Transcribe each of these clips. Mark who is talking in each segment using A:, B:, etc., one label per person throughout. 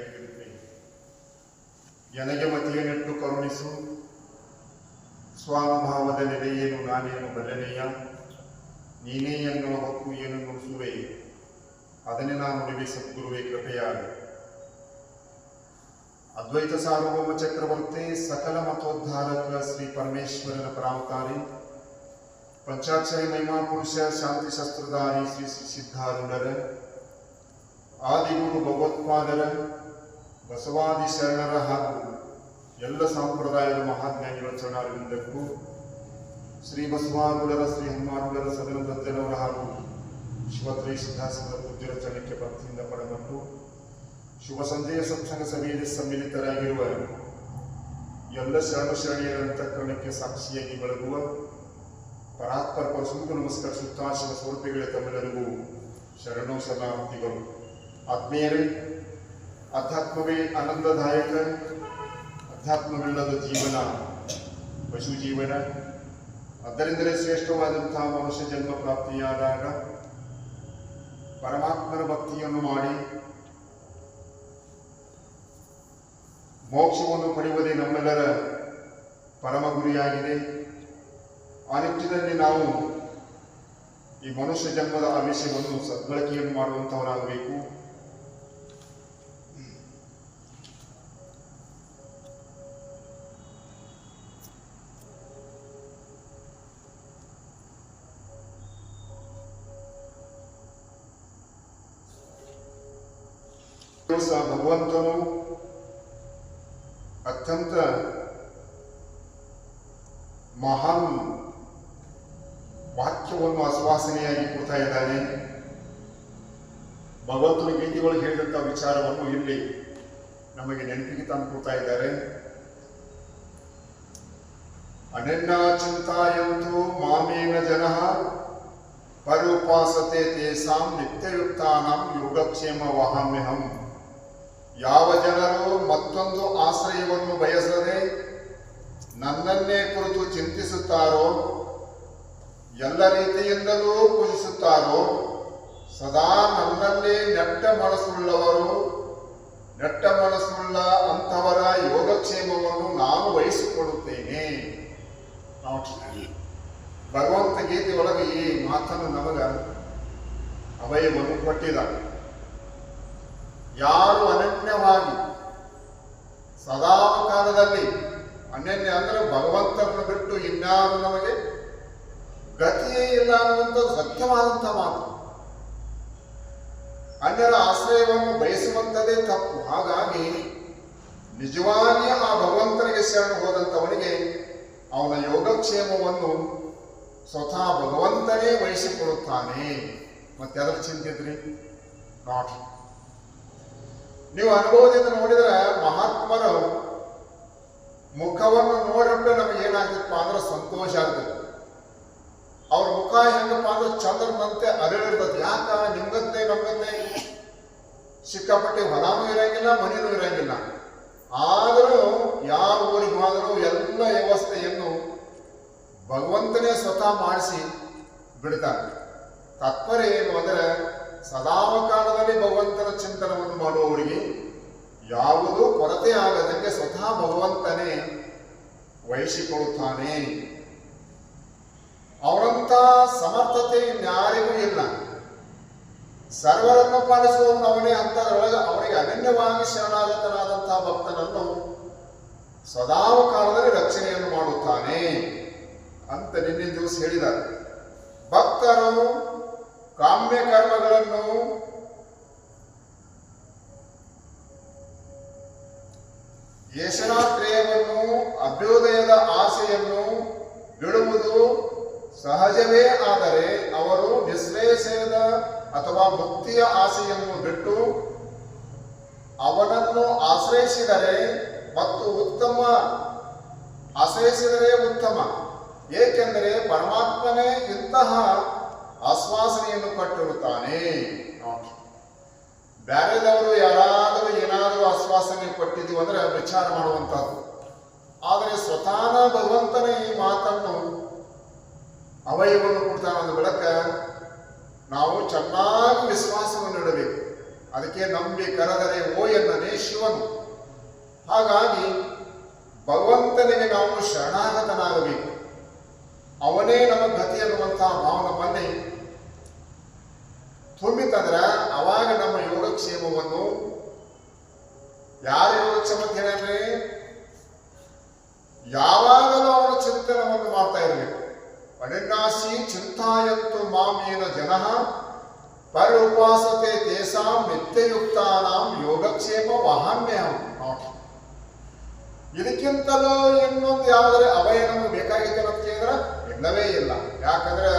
A: ಎನ್ನಿರುವೆ. ಎನಗೆ ಮತಿಯನ್ನಿಟ್ಟು ಕರುಣಿಸು, ಸ್ವಾನುಭಾವದ ನೆಲೆಯೇನು ನಾನೇನು ಬಲ್ಲನೆಯ, ನೀನೇ ಎನ್ನುವ ಹೊಕ್ಕು ಏನು ನುಡಿಸುವೆ, ಅದನ್ನೇ ನಾನು ನುಡಿವೆ ಸದ್ಗುರುವೆ ಕೃಪೆಯಾಗಿ. ಅದ್ವೈತ ಸಾರ್ವಭೌಮ ಚಕ್ರವರ್ತಿ ಸಕಲ ಮತೋದ್ಧಾರಕ ಶ್ರೀ ಪರಮೇಶ್ವರನ ಪರಾವತಾರಿ ಪಂಚಾಕ್ಷರಿ ಮಹಿಮಾ ಪುರುಷ ಶಾಂತಿ ಶಸ್ತ್ರಧಾರಿ ಶ್ರೀ ಸಿದ್ಧಾರೂಢರ ಆದಿಗುರು ಭಗವತ್ಪಾದರ ಬಸವಾದಿ ಶರಣರ ಹಾಗೂ ಎಲ್ಲ ಸಂಪ್ರದಾಯದ ಮಹಾಜ್ಞಾನಿಗಳ ಚರಣಾರವಿಂದಕ್ಕೂ ಶ್ರೀ ಬಸವಾರೂಢರ ಶ್ರೀ ಹನುಮಾರೂಢರ ಸದನ ದತ್ತನವರ ಹಾಗೂ ಶಿವತ್ರೈ ಸಿದ್ಧಾಸನದ ಪೂಜ್ಯರ ಚರಣಕ್ಕೆ ಭಕ್ತಿಯಿಂದ ಪಡೆದಟ್ಟು ಶುಭ ಸಂಜೆಯ ಸತ್ಸಂಗ ಸಭೆಯಲ್ಲಿ ಸಮ್ಮಿಲಿತರಾಗಿರುವ ಎಲ್ಲ ಶರಣ ಶರಣೆಯರ ಅಂತಃಕರಣಕ್ಕೆ ಸಾಕ್ಷಿಯಾಗಿ ಬೆಳಗುವ ಪರಾತ್ಪರ ಪರಶುಭ ನಮಸ್ಕರಿಸುತ್ತಾ ಶಿವ ಸ್ವರೂಪಿಗಳ ತಮ್ಮೆಲ್ಲರಿಗೂ ಶರಣು ಶರಣಾರ್ಥಿಗಳು. ಆತ್ಮೀಯರೇ, ಅಧ್ಯಾತ್ಮವೇ ಆನಂದದಾಯಕ, ಅಧ್ಯಾತ್ಮವಿಲ್ಲದ ಜೀವನ ಪಶು ಜೀವನ. ಅದರಿಂದಲೇ ಶ್ರೇಷ್ಠವಾದಂತಹ ಮನುಷ್ಯ ಜನ್ಮ ಪ್ರಾಪ್ತಿಯಾದಾಗ ಪರಮಾತ್ಮನ ಭಕ್ತಿಯನ್ನು ಮಾಡಿ ಮೋಕ್ಷವನ್ನು ಪಡೆಯುವುದೇ ನಮ್ಮೆಲ್ಲರ ಪರಮ ಗುರಿಯಾಗಿದೆ. ಆ ನಿಟ್ಟಿನಲ್ಲಿ ನಾವು ಈ ಮನುಷ್ಯ ಜನ್ಮದ ಆವೇಶವನ್ನು ಸದ್ಬಳಕೆಯನ್ನು ಮಾಡುವಂತವರಾಗಬೇಕು. ಭಗವಂತನು ಅತ್ಯಂತ ಮಹಾನ್ ವಾಕ್ಯವನ್ನು ಆಶ್ವಾಸನೆಯಾಗಿ ಕೊಡ್ತಾ ಇದ್ದಾನೆ. ಭಗವಂತನ ಗೀತೆಗಳು ಹೇಳಿದಂತಹ ವಿಚಾರವನ್ನು ಇಲ್ಲಿ ನಮಗೆ ನೆನಪಿಗೆ ತಂದು ಕೊಡ್ತಾ ಇದ್ದಾರೆ. ಅನನ್ಯ ಚಿಂತಾಯಂತು ಮಾಮೇನ ಜನಃ ಪರೋಪಾಸತೆ ತೇಷಾಂ ನಿತ್ಯಯುಕ್ತಾನಾಂ ಯೋಗಕ್ಷೇಮ ವಹಾಮ್ಯಹಂ. ಯಾವ ಜನರು ಮತ್ತೊಂದು ಆಶ್ರಯವನ್ನು ಬಯಸದೆ ನನ್ನನ್ನೇ ಕುರಿತು ಚಿಂತಿಸುತ್ತಾರೋ, ಎಲ್ಲ ರೀತಿಯಿಂದಲೂ ಪೂಜಿಸುತ್ತಾರೋ, ಸದಾ ನನ್ನಲ್ಲೇ ನೆಟ್ಟ ಮನಸ್ಸುಳ್ಳ ಅಂಥವರ ಯೋಗಕ್ಷೇಮವನ್ನು ನಾನು ವಹಿಸಿಕೊಳ್ಳುತ್ತೇನೆ. ಭಗವಂತ ಗೀತೆಯೊಳಗೆ ಈ ಮಾತನ್ನು ನಮಗ ಅಭಯವನ್ನು ಕೊಟ್ಟಿದ. ಯಾರು ಅನನ್ಯವಾಗಿ ಸದಾ ಕಾಲದಲ್ಲಿ, ಅನನ್ಯ ಅಂದ್ರೆ ಭಗವಂತನನ್ನು ಬಿಟ್ಟು ಇನ್ಯಾರು ನಮಗೆ ಗತಿಯೇ ಇಲ್ಲ ಅನ್ನುವಂಥದ್ದು ಸತ್ಯವಾದಂಥ ಮಾತು. ಅನ್ಯರ ಆಶ್ರಯವನ್ನು ಬಯಸುವಂಥದ್ದೇ ತಪ್ಪು. ಹಾಗಾಗಿ ನಿಜವಾಗಿ ಆ ಭಗವಂತನಿಗೆ ಶರಣು ಹೋದಂಥವನಿಗೆ ಅವನ ಯೋಗಕ್ಷೇಮವನ್ನು ಸ್ವತಃ ಭಗವಂತನೇ ವಹಿಸಿಕೊಳ್ಳುತ್ತಾನೆ. ಮತ್ತೆ ಅದರ ಚಿಂತಿದ್ರಿ ನಾಟ್. ನೀವು ಅನುಭವದಿಂದ ನೋಡಿದರೆ ಮಹಾತ್ಮರು ಮುಖವನ್ನು ನೋಡಿದ್ರೆ ನಮಗೆ ಏನಾಗ್ತಪ್ಪ ಅಂದ್ರೆ ಸಂತೋಷ ಆಗ್ತದೆ. ಅವ್ರ ಮುಖ ಹೆಂಗಪ್ಪ ಅಂದ್ರೆ ಚಂದ್ರನಂತೆ ಅರಳಿರ್ತದೆ. ಯಾಕ? ನಿಮ್ಗತ್ತೆ ನಮ್ಗತ್ತೆ ಸಿಕ್ಕಾಪಟ್ಟೆ ಹೊಲಾನೂ ಇರಂಗಿಲ್ಲ, ಮನೆಯೂ ಇರಂಗಿಲ್ಲ. ಆದರೂ ಯಾವ ಊರಿಗೆ ಹೋದರೂ ಎಲ್ಲ ವ್ಯವಸ್ಥೆಯನ್ನು ಭಗವಂತನೇ ಸ್ವತಃ ಮಾಡಿಸಿ ಬಿಡ್ತಾನೆ. ತಾತ್ಪರ್ಯ ಏನು ಅಂದರೆ ಸದಾವಕಾಲದಲ್ಲಿ ಭಗವಂತನ ಚಿಂತನವನ್ನು ಮಾಡುವವರಿಗೆ ಯಾವುದೂ ಕೊರತೆ ಆಗದಂತೆ ಸ್ವತಃ ಭಗವಂತನೇ ವಹಿಸಿಕೊಳ್ಳುತ್ತಾನೆ. ಅವರಂತ ಸಮರ್ಥತೆ ಇನ್ಯಾರಿಗೂ ಇಲ್ಲ. ಸರ್ವರನ್ನು ಪಾಲಿಸುವವನು ಅವನೇ. ಅಂತದ್ರೊಳಗೆ ಅವನಿಗೆ ಅನನ್ಯವಾಗಿ ಶರಣಾಗತನಾದಂತಹ ಭಕ್ತನನ್ನು ಸದಾವಕಾಲದಲ್ಲಿ ರಕ್ಷಣೆಯನ್ನು ಮಾಡುತ್ತಾನೆ ಅಂತ ನಿನ್ನೆ ದಿವಸ ಹೇಳಿದ್ದಾರೆ. ಭಕ್ತರು ಕಾಮ್ಯ ಕರ್ಮಗಳನ್ನು ಯಶನಾತ್ರೇಯವನ್ನು, ಅಭ್ಯುದಯದ ಆಸೆಯನ್ನು ಬಿಡುವುದು ಸಹಜವೇ. ಆದರೆ ಅವರು ನಿಶ್ರೇಯಸದ ಅಥವಾ ಮುಕ್ತಿಯ ಆಸೆಯನ್ನು ಬಿಟ್ಟು ಅವನನ್ನು ಆಶ್ರಯಿಸಿದರೆ ಉತ್ತಮ. ಏಕೆಂದರೆ ಪರಮಾತ್ಮನೇ ಇಂತಹ ಆಶ್ವಾಸನೆಯನ್ನು ಕೊಟ್ಟಿರುತ್ತಾನೆ. ಬೇರೆದವರು ಯಾರಾದರೂ ಏನಾದರೂ ಆಶ್ವಾಸನೆ ಕೊಟ್ಟಿದ್ದೀವಿ ಅಂದ್ರೆ ವಿಚಾರ ಮಾಡುವಂಥದ್ದು. ಆದರೆ ಸ್ವತಃ ಭಗವಂತನೇ ಈ ಮಾತನ್ನು ಅಭಯವನ್ನು ಕೊಡ್ತಾನೆ. ಬೆಳಕ ನಾವು ಚೆನ್ನಾಗಿ ವಿಶ್ವಾಸವನ್ನು ಇಡಬೇಕು. ಅದಕ್ಕೆ ನಂಬಿ ಕರೆದರೆ ಓ ಎನ್ನನೇ ಶಿವನು. ಹಾಗಾಗಿ ಭಗವಂತನಿಗೆ ನಾವು ಶರಣಾಗತನಾಗಬೇಕು. ಅವನೇ ನಮ್ಮ ಗತಿ ಅನ್ನುವಂತಹ ಭಾವ ನಮ್ಮಲ್ಲಿ ತುಂಬಿತಂದ್ರೆ ಅವಾಗ ನಮ್ಮ ಯೋಗಕ್ಷೇಮವನ್ನು ಯಾರು ಯೋಗಕ್ಷೇಮ ಅಂತ ಹೇಳಿದ್ರೆ ಯಾವಾಗಲೂ ಅವರ ಚಿಂತನವನ್ನು ಮಾಡ್ತಾ ಇರಬೇಕು. ಅನಿನ್ನಾಸಿ ಚಿಂತಾಯಂತು ಮಾಮೇನ ಜನಃ ಪರುಪಾಸತೆ ತೇಸಾಂ ನಿತ್ಯಯುಕ್ತಾನಾಂ ಯೋಗಕ್ಷೇಮ ವಹಾಮ್ಯಹಂ. ಇದಕ್ಕಿಂತಲೂ ಇನ್ನೊಂದು ಯಾವುದಾದ್ರೆ ಅಭಯ ನಮಗೆ ಬೇಕಾಗಿತ್ತು ಅಂತ ಕೇಳಿದ್ರೆ ಇಲ್ಲವೇ ಇಲ್ಲ. ಯಾಕಂದ್ರೆ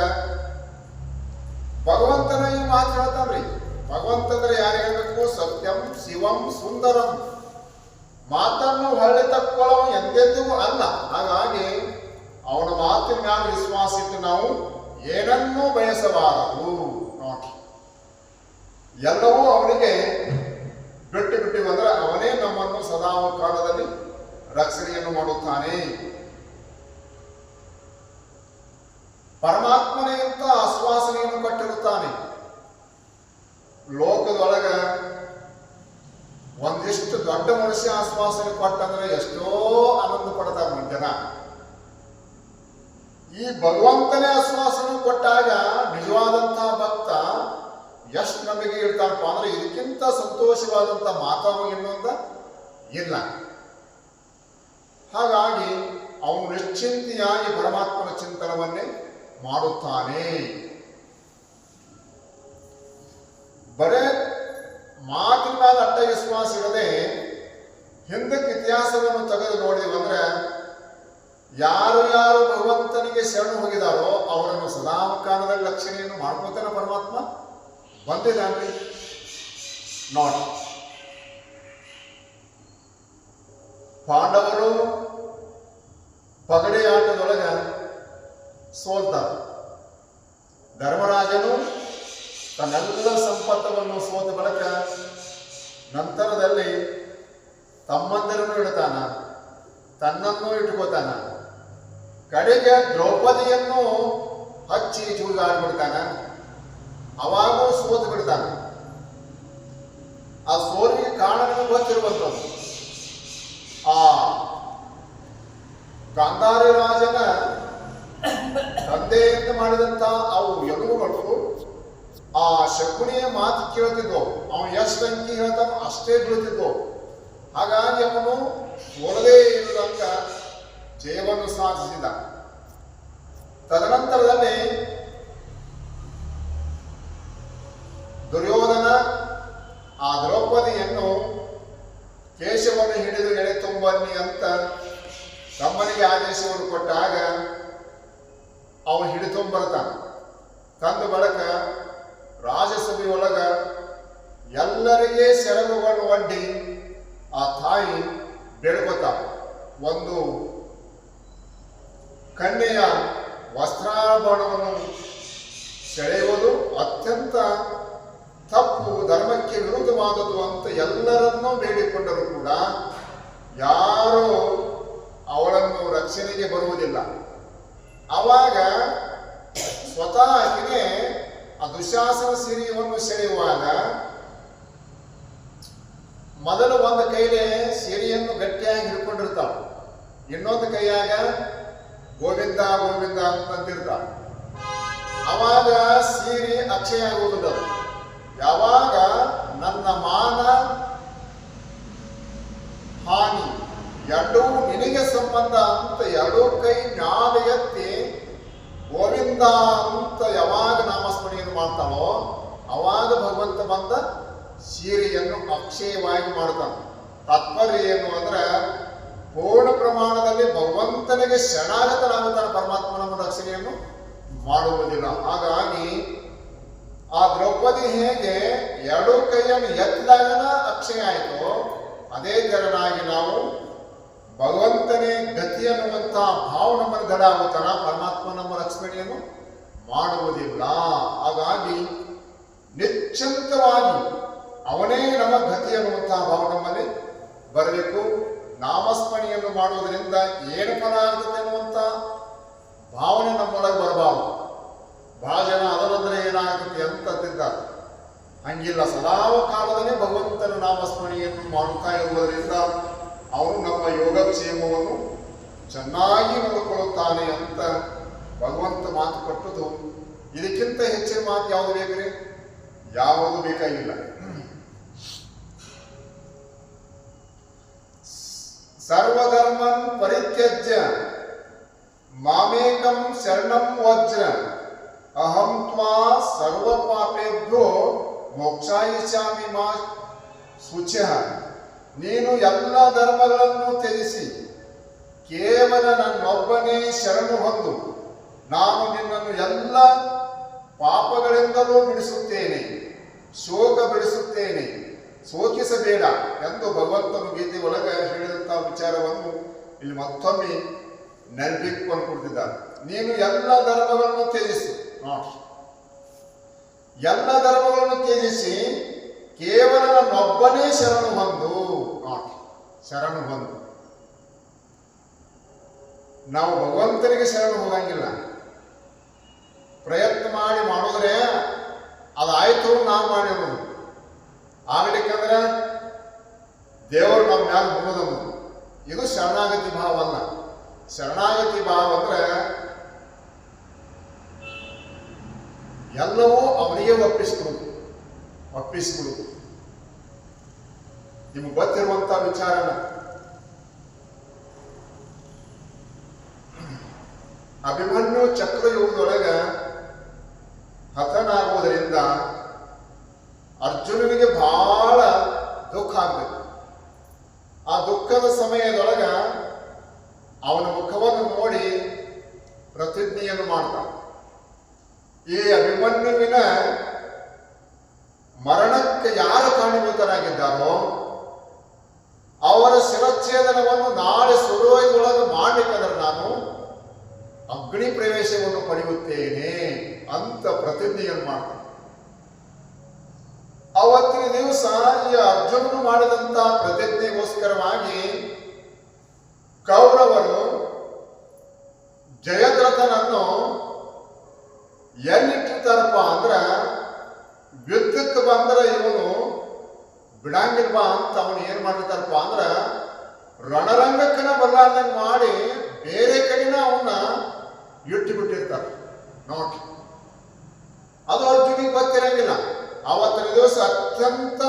A: ಭಗವಂತನ ಈ ಮಾತು ಹೇಳ್ತಾನ್ರಿ. ಭಗವಂತಂದ್ರೆ ಯಾರು ಹೇಳ್ಬೇಕು? ಸತ್ಯಂ ಶಿವಂ ಸುಂದರಂ. ಮಾತನ್ನು ಹೊಳ್ಳಿ ತಕ್ಕೊಳ್ಳೋ ಎಂದೆಂದಿಗೂ ಅಲ್ಲ. ಹಾಗಾಗಿ ಅವನ ಮಾತಿನ ಮ್ಯಾಲ ವಿಶ್ವಾಸ ಇಟ್ಟು ನಾವು ಏನನ್ನೂ ಬಯಸಬಾರದು. ನೋಡಿ, ಎಲ್ಲವೂ ಅವನಿಗೆ ಬಿಟ್ಟು ಬಂದ್ರೆ ಅವನೇ ನಮ್ಮನ್ನು ಸದಾ ಕಾಲದಲ್ಲಿ ರಕ್ಷಣೆಯನ್ನು ಮಾಡುತ್ತಾನೆ. ಪರಮಾತ್ಮನೇ ಅಂತ ಆಶ್ವಾಸನೆಯನ್ನು ಕೊಟ್ಟಿರುತ್ತಾನೆ. ಲೋಕದೊಳಗ ಒಂದಿಷ್ಟು ದೊಡ್ಡ ಮನುಷ್ಯ ಆಶ್ವಾಸನೆ ಕೊಟ್ಟಂದ್ರೆ ಎಷ್ಟೋ ಆನಂದ ಪಡ್ತಾರೆ ಜನ. ಈ ಭಗವಂತನೇ ಆಶ್ವಾಸನೆ ಕೊಟ್ಟಾಗ ನಿಜವಾದಂತಹ ಭಕ್ತ ಎಷ್ಟು ನಮಗೆ ಇರ್ತಾನಪ್ಪ ಅಂದ್ರೆ ಇದಕ್ಕಿಂತ ಸಂತೋಷವಾದಂತಹ ಮಾತಾವು ಇನ್ನೊಂದು ಇಲ್ಲ. ಹಾಗಾಗಿ ಅವನು ನಿಶ್ಚಿಂತೆಯಾಗಿ ಪರಮಾತ್ಮನ ಚಿಂತನವನ್ನೇ ಮಾಡುತ್ತಾನೆ. ಬರೇ ಮಾತಿನ ಮೇಲೆ ಅಡ್ಡ ವಿಶ್ವಾಸ ಇರದೆ ಹಿಂದಕ್ಕೆ ಇತಿಹಾಸವನ್ನು ತೆಗೆದು ನೋಡಿದ್ವಂದ್ರೆ ಯಾರು ಯಾರು ಭಗವಂತನಿಗೆ ಶರಣು ಹೋಗಿದಾರೋ ಅವರನ್ನು ಸದಾ ಕಾಲದಲ್ಲಿ ರಕ್ಷಣೆಯನ್ನು ಮಾಡ್ಕೋತಾನೆ ಪರಮಾತ್ಮ ಬಂದಿದ್ದಾನೆ. ನೋಡಿ, ಪಾಂಡವರು ಪಗಡೆ ಆಟದೊಳಗ ಸೋಲ್ತಾರೆ. ಧರ್ಮರಾಜನು ತನ್ನೆಲ್ಲ ಸಂಪತ್ತವನ್ನು ಸೋತ ಬಳಿಕ ನಂತರದಲ್ಲಿ ತಮ್ಮಂದಿರನ್ನು ಇಡ್ತಾನ, ತನ್ನನ್ನು ಇಟ್ಕೋತಾನ. ಕಡೆಗೆ ದ್ರೌಪದಿಯನ್ನು ಹಚ್ಚಿ ಜೂಜಾಡ್ಬಿಡ್ತಾನ. ಅವಾಗೂ ಸೋತು ಬಿಡ್ತಾನ. ಆ ಸೋಲಿಗೆ ಕಾರಣ ಗೊತ್ತಿರುವಂಥದ್ದು ಆ ಗಾಂಧಾರಿ ರಾಜನ ತಂದೆಯಿಂದ ಮಾಡಿದಂತ ಅವು ಎಲುಬುಗಳು ಆ ಶಕುನಿಯ ಮಾತು ಕೇಳ್ತಿದ್ವು. ಅವನು ಎಷ್ಟು ಅಂಕಿ ಹೇಳ್ತಾನೋ ಅಷ್ಟೇ ಬೀಳ್ತಿದ್ವು. ಹಾಗಾಗಿ ಅವನು ಸೋಲದೇ ಇರುವಂತ ಜಯವನ್ನು ಸಾಧಿಸಿದ. ತದನಂತರದಲ್ಲಿ ದುರ್ಯೋಧನ ಆ ದ್ರೌಪದಿಯನ್ನು ಕೇಶವನ್ನು ಹಿಡಿದು ಎಳೆ ತುಂಬನ್ನಿ ಅಂತ ತಮ್ಮನಿಗೆ ಆದೇಶವನ್ನು ಕೊಟ್ಟಾಗ ಅವನು ಹಿಡಿದುಂಬರ್ತಾನೆ. ತಂದ ಬಳಿಕ ರಾಜಸಭೆಯೊಳಗ ಎಲ್ಲರಿಗೆ ಸೆರಗುಗಳನ್ನು ಒಡ್ಡಿ ಆ ತಾಯಿ ಬೆಳಗುತ್ತಾಳೆ. ಒಂದು ಕನ್ಯೆಯ ವಸ್ತ್ರಾಭರಣವನ್ನು ಸೆಳೆಯುವುದು ಅತ್ಯಂತ ತಪ್ಪು, ಧರ್ಮಕ್ಕೆ ವಿರುದ್ಧವಾದದ್ದು ಅಂತ ಎಲ್ಲರನ್ನೂ ಬೇಡಿಕೊಂಡರೂ ಕೂಡ ಯಾರೂ ಅವಳನ್ನು ರಕ್ಷಣೆಗೆ ಬರುವುದಿಲ್ಲ. ಆವಾಗ ಸ್ವತಃ ಆಕೆಗೆ ಆ ದುಶಾಸನ ಸೀರೆಯನ್ನು ಸೆಳೆಯುವಾಗ ಮೊದಲು ಒಂದು ಕೈಲಿ ಸೀರೆಯನ್ನು ಗಟ್ಟಿಯಾಗಿ ಹಿಡ್ಕೊಂಡಿರ್ತಾಳೆ, ಇನ್ನೊಂದು ಕೈಯಾಗ ಗೋವಿಂದ ಗೋವಿಂದ ಅಂತಂತಿರ್ತಾಳೆ. ಅವಾಗ ಸೀರೆ ಅಕ್ಷಯ ಆಗುವುದಿಲ್ಲ. ಯಾವಾಗ ನನ್ನ ಮಾನ ಹಾನಿ ಎರಡೂ ನಿನಗೆ ಸಂಬಂಧ ಅಂತ ಎರಡೂ ಕೈ ಮ್ಯಾಲ ಎತ್ತಿ ಗೋವಿಂದ ಅಂತ ಯಾವಾಗ ನಾಮಸ್ಮರಣೆಯನ್ನು ಮಾಡ್ತಾನೋ ಅವಾಗ ಭಗವಂತ ಬಂದ ಸೀರೆಯನ್ನು ಅಕ್ಷಯವಾಗಿ ಮಾಡ್ತಾನೆ. ತಾತ್ಪರ್ಯ ಏನು ಅಂದ್ರೆ ಪೂರ್ಣ ಪ್ರಮಾಣದಲ್ಲಿ ಭಗವಂತನಿಗೆ ಶರಣಾಗತನಾಗುತ್ತಾನೆ. ಪರಮಾತ್ಮನ ರಕ್ಷಣೆಯನ್ನು ಮಾಡುವುದಿಲ್ಲ. ಹಾಗಾಗಿ ಆ ದ್ರೌಪದಿ ಹೇಗೆ ಎರಡೂ ಕೈಯನ್ನು ಎತ್ತಿದಾಗ ಅಕ್ಷಯ ಆಯಿತು, ಅದೇ ತೆರನಾಗಿ ನಾವು ಭಗವಂತನೇ ಗತಿ ಅನ್ನುವಂತಹ ಭಾವ ನಮ್ಮನ್ನು ದಡ ಆಗುತ್ತಾನ. ಪರಮಾತ್ಮ ನಮ್ಮ ರಕ್ಷಣೆಯನ್ನು ಮಾಡುವುದಿಲ್ಲ. ಹಾಗಾಗಿ ನಿಶ್ಚಿಂತವಾಗಿ ಅವನೇ ನಮ್ಮ ಗತಿ ಅನ್ನುವಂತಹ ಭಾವ ನಮ್ಮಲ್ಲಿ ಬರಬೇಕು. ನಾಮಸ್ಮರಣೆಯನ್ನು ಮಾಡುವುದರಿಂದ ಏನು ಫಲ ಆಗ್ತದೆ ಅನ್ನುವಂಥ ಭಾವನೆ ನಮ್ಮೊಳಗೆ ಬರಬಾರದು. ಬಹಳ ಜನ ಅದರಂದ್ರೆ ಏನಾಗ್ತದೆ ಅಂತ ತಿಂತಾರೆ. ಹಂಗಿಲ್ಲ, ಸದಾವ ಕಾಲದಲ್ಲೇ ಭಗವಂತನ ನಾಮಸ್ಮರಣೆಯನ್ನು ಮಾಡುತ್ತಾ ಇರುವುದರಿಂದ ಅವನು ನಮ್ಮ ಯೋಗಕ್ಷೇಮವನ್ನು ಚೆನ್ನಾಗಿ ನೋಡಿಕೊಳ್ಳುತ್ತಾನೆ ಅಂತ ಭಗವಂತ ಮಾತು ಕೊಟ್ಟದು. ಇದಕ್ಕಿಂತ ಹೆಚ್ಚಿನ ಮಾತು ಯಾವುದು ಬೇಕ್ರಿ? ಯಾವುದು ಬೇಕಾಗಿಲ್ಲ. ಸರ್ವಧರ್ಮನ್ ಪರಿತ್ಯಜ್ಯ ಮಾಮೇಕಂ ಶರಣಂ ವಜ್ರ ಅಹಂ ತ್ವಾ ಸರ್ವ ಪಾಪೇಭ್ಯೋ ಮೋಕ್ಷಾಯಿಷಾಮಿ ಮಾ ಶುಚಿಃ. ನೀನು ಎಲ್ಲ ಧರ್ಮಗಳನ್ನು ತ್ಯಜಿಸಿ ಕೇವಲ ನನ್ನೊಬ್ಬನೇ ಶರಣು ಹೊಂದು, ನಾನು ನಿನ್ನನ್ನು ಎಲ್ಲ ಪಾಪಗಳಿಂದಲೂ ಬಿಡಿಸುತ್ತೇನೆ, ಶೋಕ ಬಿಡಿಸುತ್ತೇನೆ, ಶೋಕಿಸಬೇಡ ಎಂದು ಭಗವಂತನು ಗೀತೆ ಒಳಗೆ ಹೇಳಿದಂತಹ ವಿಚಾರವನ್ನು ಇಲ್ಲಿ ಮತ್ತೊಮ್ಮೆ ನೆನಪಿಕೊಂಡು ಕೊಡ್ತಿದ್ದಾರೆ. ನೀನು ಎಲ್ಲ ಧರ್ಮಗಳನ್ನು ತ್ಯಜಿಸಿ, ನೋಡಿ, ಎಲ್ಲ ಧರ್ಮಗಳನ್ನು ತ್ಯಜಿಸಿ ಕೇವಲ ನನ್ನೊಬ್ಬನೇ ಶರಣು ಹೊಂದು, ನೋಡಿ, ಶರಣು ಹೊಂದು. ನಾವು ಭಗವಂತನಿಗೆ ಶರಣು ಹೋಗಂಗಿಲ್ಲ. ಪ್ರಯತ್ನ ಮಾಡಿ ಮಾಡಿದ್ರೆ ಅದಾಯ್ತು ನಾವು ಮಾಡಿರೋದು ಆಗ್ಲಿಕ್ಕಂದ್ರೆ ದೇವರು ನಮ್ಮ ಮ್ಯಾಲ ಮುನ್ನೋದನ್ನು. ಇದು ಶರಣಾಗತಿ ಭಾವ ಅಲ್ಲ. ಶರಣಾಗತಿ ಭಾವ ಅಂದ್ರೆ ಎಲ್ಲವೂ ಅವನಿಗೆ ಒಪ್ಪಿಸಿಕೊಡುದು. ನಿಮ್ಗೆ ಗೊತ್ತಿರುವಂತ ವಿಚಾರನ ಅಭಿಮನ್ಯು ಚಕ್ರಯುಗದೊಳಗ ಹತನಾಗುವುದರಿಂದ ಅರ್ಜುನನಿಗೆ ಬಹಳ ದುಃಖ ಆಗ್ಬೇಕು. ಆ ದುಃಖದ ಸಮಯದೊಳಗ ಅವನ ಮುಖವನ್ನು ನೋಡಿ ಪ್ರತಿಜ್ಞೆಯನ್ನು ಮಾಡ್ತಾನೆ. ಈ ಅಭಿಮನ್ಯುವಿನ ಮರಣಕ್ಕೆ ಯಾರು ಕಾರಣೀಭೂತರಾಗಿದ್ದಾರೋ ಅವರ ಶಿರಚ್ಛೇದನವನ್ನು ನಾಳೆ ಸುರುವೊಳಗೆ ಮಾಡಲಿಕ್ಕಂದ್ರೆ ನಾನು ಅಗ್ನಿ ಪ್ರವೇಶವನ್ನು ಪಡೆಯುತ್ತೇನೆ ಅಂತ ಪ್ರತಿಜ್ಞೆಯನ್ನು ಮಾಡ್ತಾನೆ. ಅವತ್ತಿನ ದಿವಸ ಈ ಅರ್ಜುನನು ಮಾಡಿದಂತ ಪ್ರತಿಜ್ಞೆಗೋಸ್ಕರವಾಗಿ ಕೌರವರು ಜಯದ್ರಥನನ್ನು ಎಲ್ಲಿಟ್ಟಿರ್ತಾರಪ್ಪ ಅಂದ್ರ ಯುದ್ಧಕ್ಕೆ ಬಂದ್ರೆ ಇವನು ಬಿಡಂಗಿಲ್ವಾ ಅಂತ ಅವನು ಏನ್ ಮಾಡಿರ್ತಾರಪ್ಪ ಅಂದ್ರ ರಣರಂಗಕ್ಕನ ಬಲ್ಲಾರ್ದಂಗೆ ಮಾಡಿ ಬೇರೆ ಕಡೆನ ಅವನ್ನ ಇಟ್ಟು ಬಿಟ್ಟಿರ್ತಾರೆ. ನೋಡಿ, ಅದು ಅರ್ಜುನಿಗೆ ಗೊತ್ತಿರಂಗಿಲ್ಲ. ಆವತ್ತಿನ ದಿವಸ ಅತ್ಯಂತ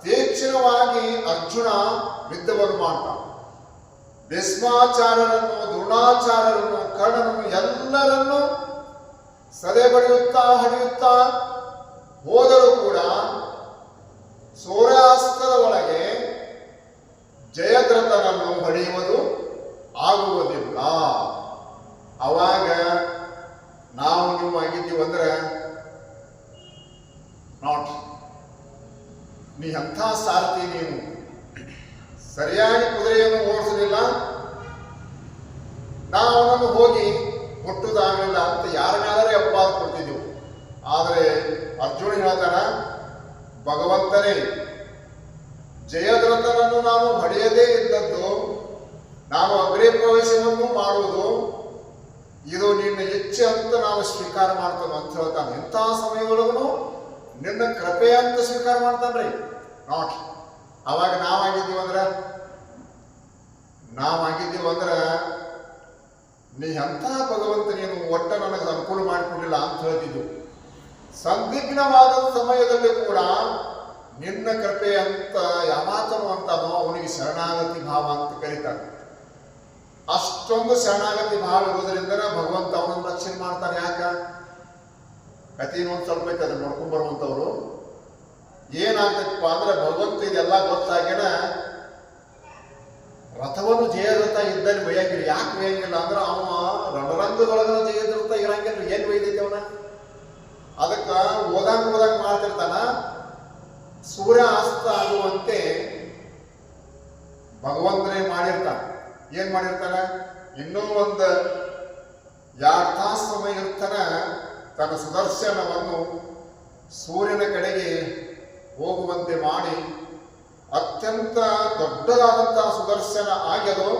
A: ತೀಕ್ಷ್ಣವಾಗಿ ಅರ್ಜುನ ಯುದ್ಧವನ್ನು ಮಾಡ್ತಾನೆ. ಭೀಷ್ಮಾಚಾರ್ಯರನ್ನು, ದ್ರೋಣಾಚಾರ್ಯರನ್ನು, ಕರ್ಣನನ್ನು ಎಲ್ಲರನ್ನು ಸದೆ ಬಡಿಯುತ್ತಾ ಹಡಿಯುತ್ತಾ ಹೋದರೂ ಕೂಡ ಸೂರ್ಯಾಸ್ತದ ಒಳಗೆ ಜಯದ್ರಥನನ್ನು ಹೊಡೆಯುವುದು ಆಗುವುದಿಲ್ಲ. ಅವಾಗ ನಾವು ನೀವು ಆಗಿದ್ದೀವಿ ಅಂದ್ರೆ ನಾಟ್ ನೀ ಎಂಥ ಸಾರಥಿ, ನೀನು ಸರಿಯಾಗಿ ಕುದುರೆಯನ್ನು ಓಡಿಸಲಿಲ್ಲ, ನಾವು ಅವನನ್ನು ಹೋಗಿ ಮುಟ್ಟುದಾಗಲಿಲ್ಲ ಅಂತ ಯಾರ ಮೇಲಾರೆ ಅಪವಾದ ಕೊಡ್ತಿದ್ದೆವು. ಆದರೆ ಅರ್ಜುನ ಹೇಳ್ತಾನ, ಭಗವಂತನೇ ಜಯದ್ರಥನನ್ನು ನಾನು ಹೊಡೆಯದೇ ಇದ್ದದ್ದು, ನಾನು ಅಗ್ನಿ ಪ್ರವೇಶವನ್ನು ಮಾಡುವುದು ಇದು ನಿನ್ನ ಇಚ್ಛೆ ಅಂತ ನಾನು ಸ್ವೀಕಾರ ಮಾಡ್ತೇನೆ ಅಂತ ಹೇಳ್ತಾನೆ. ಇಂಥ ಸಮಯದೊಳಗೂ ನಿನ್ನ ಕೃಪೆ ಅಂತ ಸ್ವೀಕಾರ ಮಾಡ್ತಾನ್ರಿ. ನಾಟ್ ಅವಾಗ ನಾವಾಗಿದ್ದೀವಂದ್ರೆ ನೀ ಎಂಥ ಭಗವಂತ, ನೀನು ಒಟ್ಟ ನನಗೆ ಅನುಕೂಲ ಮಾಡಿಕೊಡಲಿಲ್ಲ ಅಂತ ಹೇಳ್ತಿದ್ದು. ಸಂದಿಗ್ಧವಾದ ಸಮಯದಲ್ಲಿ ಕೂಡ ನಿನ್ನ ಕೃಪೆ ಅಂತ ಯಾವಾತನು ಅಂತಾನೋ ಅವನಿಗೆ ಶರಣಾಗತಿ ಭಾವ ಅಂತ ಕರೀತಾರೆ. ಅಷ್ಟೊಂದು ಶರಣಾಗತಿ ಭಾವ ಇರೋದ್ರಿಂದ ಭಗವಂತ ಅವನನ್ನು ರಕ್ಷಣೆ ಮಾಡ್ತಾನೆ. ಯಾಕ ಕಥೆನ ಒಂದು ಸ್ವಲ್ಪ ಐತೆ, ಅದನ್ನ ನೋಡ್ಕೊಂಡ್ ಬರುವಂತವ್ರು ಏನಾಗ್ತೈತಪ್ಪ ಅಂದ್ರೆ ಭಗವಂತ ಇದೆಲ್ಲ ಗೊತ್ತಾಗಿನ ರಥವನ್ನು ಜಯದ್ರಥ ಇದ್ದಲ್ಲಿ ಬೈಯಂಗಿಲ್ಲ. ಯಾಕೆ ಬೈಯಂಗಿಲ್ಲ ಅಂದ್ರೆ ಅವ ರಣರಂಗದೊಳಗನ ಜಯದ್ರಥ ಇರಂಗಿಲ್ಲ. ಏನ್ ಬೈದೈತಿ ಅವನ? ಅದಕ್ಕ ಓದಂಗ್ ಮಾಡ್ತಿರ್ತಾನ. ಸೂರ್ಯ ಅಸ್ತ ಆಗುವಂತೆ ಭಗವಂತನೇ ಮಾಡಿರ್ತಾನ. ಏನ್ ಮಾಡಿರ್ತಾನ? ಇನ್ನೂ ಒಂದು 2 ತಾಸು ಸಮಯ ಇರ್ತಾನ ತನ್ನ ಸುದರ್ಶನವನ್ನು ಸೂರ್ಯನ ಕಡೆಗೆ ಹೋಗುವಂತೆ ಮಾಡಿ ಅತ್ಯಂತ ದೊಡ್ಡದಾದಂತಹ ಸುದರ್ಶನ ಆಗ್ಯದು.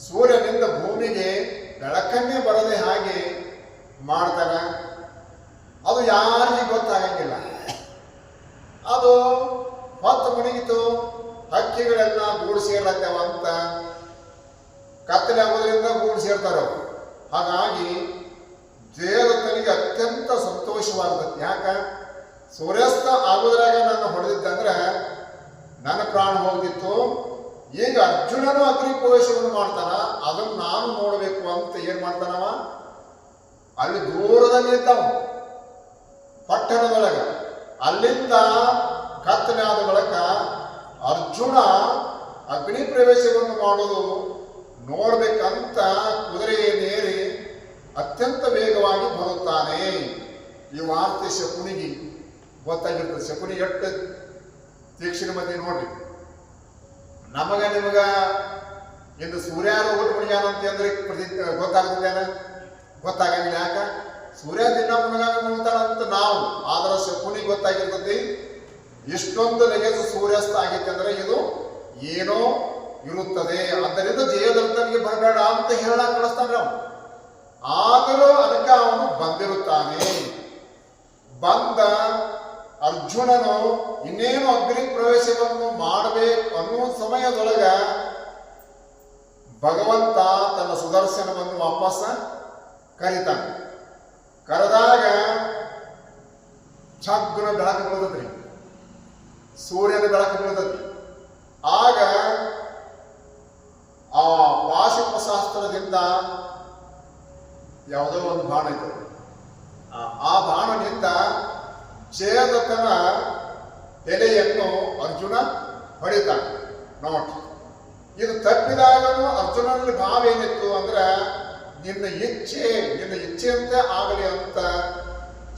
A: ಸೂರ್ಯನಿಂದ ಭೂಮಿಗೆ ಬೆಳಕನ್ನೇ ಬರದೆ ಹಾಗೆ ಮಾಡ್ತಾನ. ಅದು ಯಾರಿಗೂ ಗೊತ್ತಾಗಂಗಿಲ್ಲ. ಅದು ಹೊತ್ತು ಮುಳುಗಿತು, ಹಕ್ಕಿಗಳೆಲ್ಲ ಗೂಡು ಸೇರ್ಲತ್ತವಂತ ಕತ್ತಲೆ ಆಗೋದ್ರಿಂದ ಗೂಡು ಸೇರ್ತಾರ. ಹಾಗಾಗಿ ದೇವತನಿಗೆ ಅತ್ಯಂತ ಸಂತೋಷವಾಗ್ತದೆ. ಯಾಕ ಸೂರ್ಯಾಸ್ತ ಆಗೋದ್ರಾಗ ನನ್ನ ಹೊಡೆದಿದ್ದಂದ್ರೆ ನನ್ನ ಪ್ರಾಣ ಹೋಗ್ತಿತ್ತು. ಈಗ ಅರ್ಜುನನು ಅಗ್ನಿ ಪ್ರವೇಶವನ್ನು ಮಾಡ್ತಾನ, ಅದನ್ನು ನಾನು ನೋಡಬೇಕು ಅಂತ ಏನ್ ಮಾಡ್ತಾನವ, ಅಲ್ಲಿ ದೂರದಲ್ಲಿ ಇದ್ದಾವ ಪಟ್ಟಣದೊಳಗ. ಅಲ್ಲಿಂದ ಕತ್ತಲೆ ಆದ ಬಳಿಕ ಅರ್ಜುನ ಅಗ್ನಿ ಪ್ರವೇಶವನ್ನು ಮಾಡೋದು ನೋಡ್ಬೇಕಂತ ಕುದುರೆಯನ್ನೇರಿ ಅತ್ಯಂತ ವೇಗವಾಗಿ ಬರುತ್ತಾನೆ. ಈ ವಾರ್ತೆ ಶಕುನಿಗೆ ಗೊತ್ತಾಗಿರ್ತದೆ. ಶಕುನಿ ಎಷ್ಟು ತೀಕ್ಷ್ಣ ಮತಿ ನೋಡ್ರಿ. ನಮಗ ನಿಮಗ ಇಂದು ಸೂರ್ಯ ಊಟ ಮುಡಿಯಾನ ಅಂತಂದ್ರೆ ಗೊತ್ತಾಗ್ತದೇನ? ಗೊತ್ತಾಗಂಗಿಲ್ಲ. ಯಾಕ ಸೂರ್ಯ ದಿನ ಮುಳುಗ್ತಾನಂತ ನಾವು, ಆದ್ರೆ ಶಕುನಿ ಗೊತ್ತಾಗಿರ್ತದೆ ಇಷ್ಟೊಂದು ಲಗೇಜ್ ಸೂರ್ಯಾಸ್ತ ಆಗೈತೆ ಅಂದ್ರೆ ಇದು ಏನೋ ಇರುತ್ತದೆ. ಆದ್ದರಿಂದ ಜಯದತ್ತನಿಗೆ ಬರಬೇಡ ಅಂತ ಹೇಳ ಕಳಿಸ್ತಾನೆ ಅವನು. ಆದರೂ ಅದಕ್ಕೆ ಅವನು ಬಂದಿರುತ್ತಾನೆ. ಬಂದ ಅರ್ಜುನನು ಇನ್ನೇನು ಅಗ್ನಿ ಪ್ರವೇಶವನ್ನು ಮಾಡಬೇಕು ಅನ್ನುವ ಸಮಯದೊಳಗ ಭಗವಂತ ತನ್ನ ಸುದರ್ಶನವನ್ನು ವಾಪಸ್ ಕರೀತಾನೆ. ಕರೆದಾಗ ಛಗ್ಗುನ ಬೆಳಕು ಬೀಳತದ್ರಿ, ಸೂರ್ಯನ ಬೆಳಕು ಬೀಳತದ್ರಿ. ಆಗ ಆ ಪಾಶುಪಶಾಸ್ತ್ರದಿಂದ ಯಾವುದೋ ಒಂದು ಬಾಣ ಇತ್ತು. ಆ ಬಾಣನಿಂದ ಜಯದತ್ತನ ತಲೆಯನ್ನು ಅರ್ಜುನ ಹೊಡಿತಾನೆ. ನೋಟ್, ಇದು ತಪ್ಪಿದಾಗನು ಅರ್ಜುನನಲ್ಲಿ ಭಾವ ಏನಿತ್ತು ಅಂದ್ರೆ ನಿನ್ನ ಇಚ್ಛೆಯಂತೆ ಆಗಲಿ ಅಂತ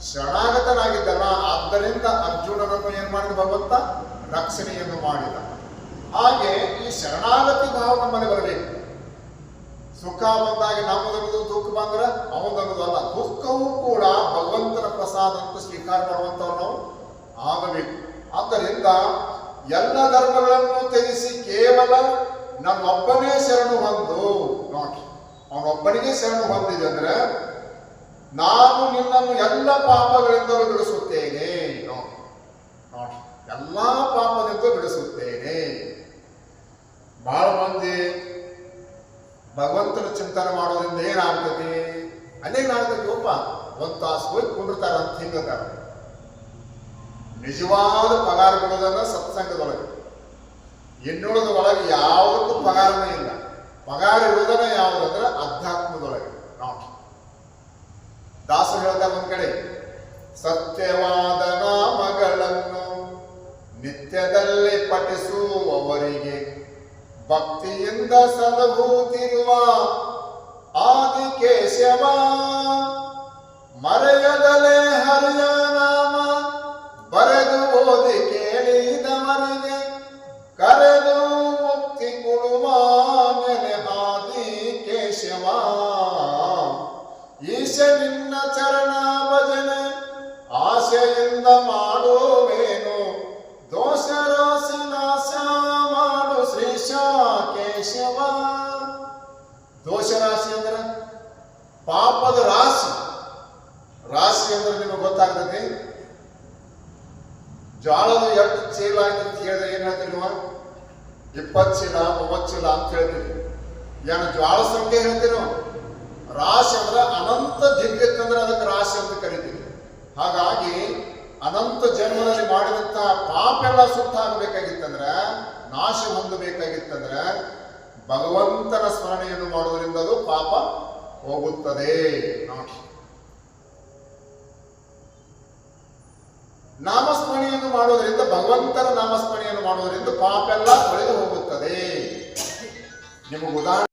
A: ಶರಣಾಗತನಾಗಿದ್ದಲ್ಲ. ಆದ್ದರಿಂದ ಅರ್ಜುನನನ್ನು ಏನ್ ಮಾಡಿದ ಭಗವಂತ ರಕ್ಷಣೆಯನ್ನು ಮಾಡಿದ. ಹಾಗೆ ಈ ಶರಣಾಗತಿ ಭಾವ ನಮ್ಮಲ್ಲಿ ಬರಬೇಕು. ಸುಖ ಬಂದಾಗ ನಮ್ಮದನ್ನೋದು, ದುಃಖ ಬಂದ್ರೆ ಅವನದನ್ನೋದು ಅಲ್ಲ. ದುಃಖವೂ ಕೂಡ ಭಗವಂತನ ಪ್ರಸಾದ ಅಂತ ಸ್ವೀಕಾರ ಮಾಡುವಂತವ್ರು ನಾವು ಆಗಬೇಕು. ಆದ್ದರಿಂದ ಎಲ್ಲ ಧರ್ಮಗಳನ್ನು ತ್ಯಜಿಸಿ ಕೇವಲ ನನ್ನೊಬ್ಬನೇ ಶರಣು ಹೊಂದು ನೋಡಿ, ಅವನೊಬ್ಬನಿಗೆ ಶರಣು ಹೊಂದಿದೆ ಅಂದ್ರೆ ನಾನು ನಿನ್ನನ್ನು ಎಲ್ಲ ಪಾಪಗಳಿಂದಲೂ ಬಿಡಿಸುತ್ತೇನೆ. ನೋಡಿ, ಎಲ್ಲ ಪಾಪದಿಂದ ಬಿಡಿಸುತ್ತೇನೆ. ಬಹಳ ಮಂದಿ ಭಗವಂತನ ಚಿಂತನೆ ಮಾಡೋದ್ರಿಂದ ಏನಾಗ್ತದೆ, ಅಲ್ಲೇನಾಗ್ತದೆ, ಒಬ್ಬ ಒಂದು ತಾಸು ಹೋಗಿ ಕುಂಡಿರ್ತಾರ ಅಂತ ಹಿಂಗತಾರ. ನಿಜವಾದ ಪಗಾರ ಕೊಡೋದನ್ನ ಸತ್ಸಂಗದೊಳಗೆ, ಇನ್ನುಳಿದ ಒಳಗೆ ಯಾವುದಕ್ಕೂ ಪಗಾರನೇ ಇಲ್ಲ. ಪಗಾರ ಇರುವುದನ್ನ ಯಾವುದಂದ್ರೆ ಅಧ್ಯಾತ್ಮದೊಳಗೆ. ನೋಡಿ, ದಾಸರು ಹೇಳ್ತಾರೆ ಒಂದ್ ಕಡೆ, ಸತ್ಯವಾದ ನಾಮಗಳನ್ನು ನಿತ್ಯದಲ್ಲಿ ಪಠಿಸುವವರಿಗೆ ಭಕ್ತಿಯಿಂದ ಸಲಹುತ್ತಿರುವ ಆದಿಕೇಶವ, ಮರೆಯದಲೇ ಹರಿಯ ನಾಮ ಬರೆದು ಓದಿ ಕೇಳಿದವರಿಗೆ ಕರೆದು ಮುಕ್ತಿ ಕೊಡುವ ನೆಲೆ ಆದಿಕೇಶವ. ಈಶ ನಿನ್ನ ಚರಣ ಭಜನೆ ಆಶೆಯಿಂದ ಮಾಡುವೇನು, ದೋಷ ರಾಶಿ ನಾಶ ಮಾಡು ಶ್ರೀಶ ಕೇಶವ. ದೋಷ ರಾಶಿ ಅಂದ್ರೆ ಪಾಪದ ರಾಶಿ. ರಾಶಿ ಅಂದ್ರೆ ನಿಮಗೆ ಗೊತ್ತಾಗ್ತದೆ. ಜ್ವಾಳದ ಎಷ್ಟು ಚೀಲ ಆಯ್ತು ಅಂತ ಹೇಳಿದ್ರೆ ಏನ್ ಹೇಳ್ತೀರಿ ನೀವು? 20 ಚೀಲ 30 ಚೀಲ ಅಂತ ಹೇಳ್ತೀರಿ. ಏನು ಜ್ವಾಳ ಸಂಖ್ಯೆ ಹೇಳ್ತೀರಿ? ರಾಶಿ ಅಂದ್ರೆ ಅನಂತ ದಿಗ್ಗತ್ತಂದ್ರೆ ಅದಕ್ಕೆ ರಾಶಿ ಅಂತ ಕರಿತೀವಿ. ಹಾಗಾಗಿ ಅನಂತ ಜನ್ಮದಲ್ಲಿ ಮಾಡಿದಂತ ಪಾಪ ಎಲ್ಲ ಸುತ್ತ ಆಗಬೇಕಾಗಿತ್ತಂದ್ರ, ನಾಶ ಹೊಂದಬೇಕಾಗಿತ್ತಂದ್ರ ಭಗವಂತನ ಸ್ಮರಣೆಯನ್ನು ಮಾಡುವುದರಿಂದ ಅದು ಪಾಪ ಹೋಗುತ್ತದೆ. ನಾಮಸ್ಮರಣೆಯನ್ನು ಮಾಡುವುದರಿಂದ, ಭಗವಂತನ ನಾಮಸ್ಮರಣೆಯನ್ನು ಮಾಡುವುದರಿಂದ ಪಾಪ ಎಲ್ಲ ತೊಳೆದು ಹೋಗುತ್ತದೆ. ನಿಮಗೆ ಉದಾಹರಣೆ